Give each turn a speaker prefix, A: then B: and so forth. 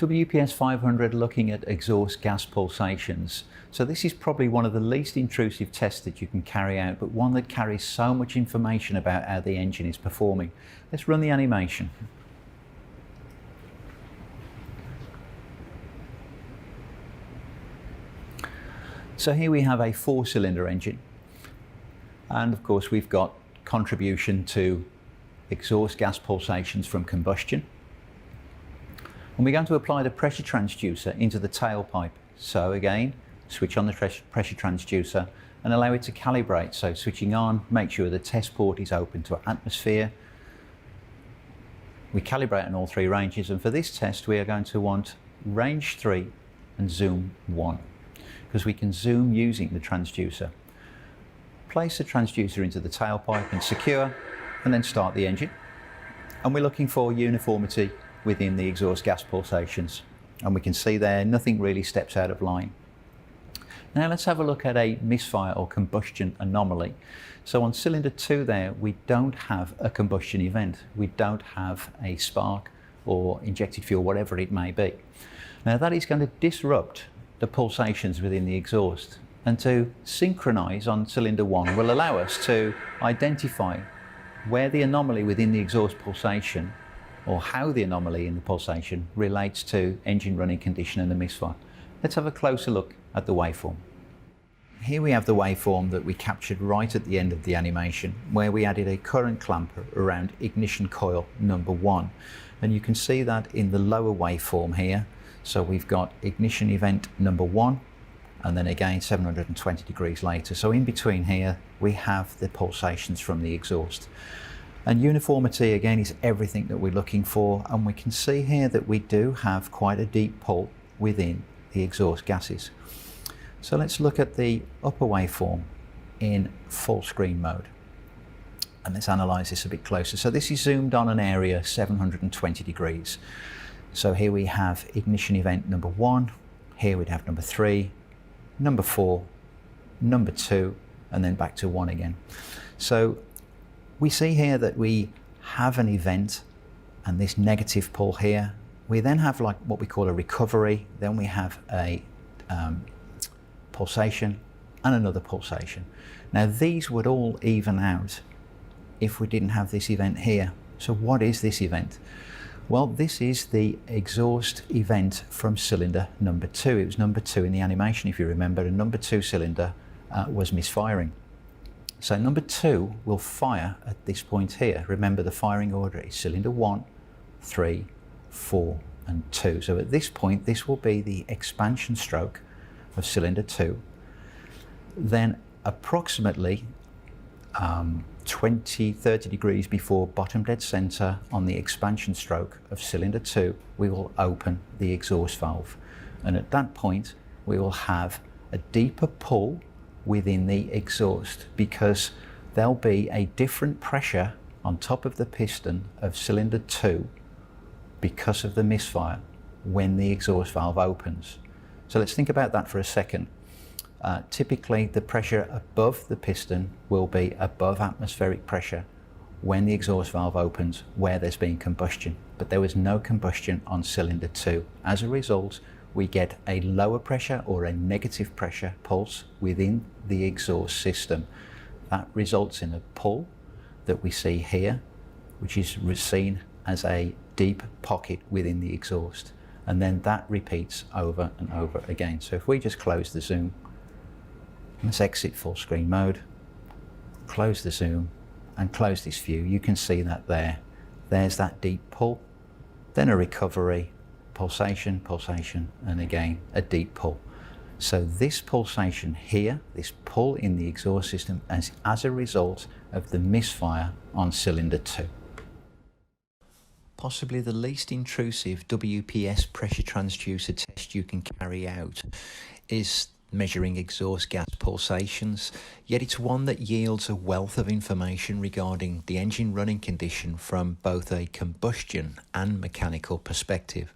A: WPS 500 looking at exhaust gas pulsations. So this is probably one of the least intrusive tests that you can carry out, but one that carries so much information about how the engine is performing. Let's run the animation. So here we have a 4-cylinder engine, and of course we've got contribution to exhaust gas pulsations from combustion. And we're going to apply the pressure transducer into the tailpipe. So again, switch on the pressure transducer and allow it to calibrate. So switching on, make sure the test port is open to atmosphere. We calibrate on all 3 ranges, and for this test we are going to want range 3 and zoom 1, because we can zoom using the transducer. Place the transducer into the tailpipe and secure, and then start the engine. And we're looking for uniformity within the exhaust gas pulsations, and we can see there nothing really steps out of line. Now let's have a look at a misfire or combustion anomaly. So on cylinder 2 there, we don't have a combustion event. We don't have a spark or injected fuel, whatever it may be. Now that is going to disrupt the pulsations within the exhaust, and to synchronize on cylinder 1 will allow us to identify where the anomaly within the exhaust pulsation, or how the anomaly in the pulsation relates to engine running condition and the misfire. Let's have a closer look at the waveform. Here we have the waveform that we captured right at the end of the animation, where we added a current clamper around ignition coil number 1. And you can see that in the lower waveform here. So we've got ignition event number 1, and then again 720 degrees later. So in between here we have the pulsations from the exhaust. And uniformity again is everything that we're looking for, and we can see here that we do have quite a deep pull within the exhaust gases. So let's look at the upper waveform in full screen mode, and let's analyze this a bit closer. So this is zoomed on an area 720 degrees. So here we have ignition event number 1, here we'd have number 3, number 4, number 2, and then back to 1 again. So we see here that we have an event and this negative pull here. We then have like what we call a recovery, then we have a pulsation and another pulsation. Now these would all even out if we didn't have this event here. So what is this event? Well, this is the exhaust event from cylinder number 2. It was number 2 in the animation, if you remember, and number 2 cylinder was misfiring. So number 2 will fire at this point here. Remember, the firing order is cylinder 1, 3, 4 and 2. So at this point this will be the expansion stroke of cylinder 2. Then approximately 20-30 degrees before bottom dead center on the expansion stroke of cylinder 2, we will open the exhaust valve, and at that point we will have a deeper pull within the exhaust, because there'll be a different pressure on top of the piston of cylinder 2 because of the misfire when the exhaust valve opens. So let's think about that for a second. Typically the pressure above the piston will be above atmospheric pressure when the exhaust valve opens where there's been combustion, but there was no combustion on cylinder 2. As a result, we get a lower pressure or a negative pressure pulse within the exhaust system. That results in a pull that we see here, which is seen as a deep pocket within the exhaust, and then that repeats over and over again. So if we just close the zoom, let's exit full screen mode, close the zoom and close this view, you can see that there's that deep pull, then a recovery, pulsation, pulsation, and again a deep pull. So this pulsation here, this pull in the exhaust system, as a result of the misfire on cylinder 2. Possibly the least intrusive WPS pressure transducer test you can carry out is measuring exhaust gas pulsations, yet it's one that yields a wealth of information regarding the engine running condition from both a combustion and mechanical perspective.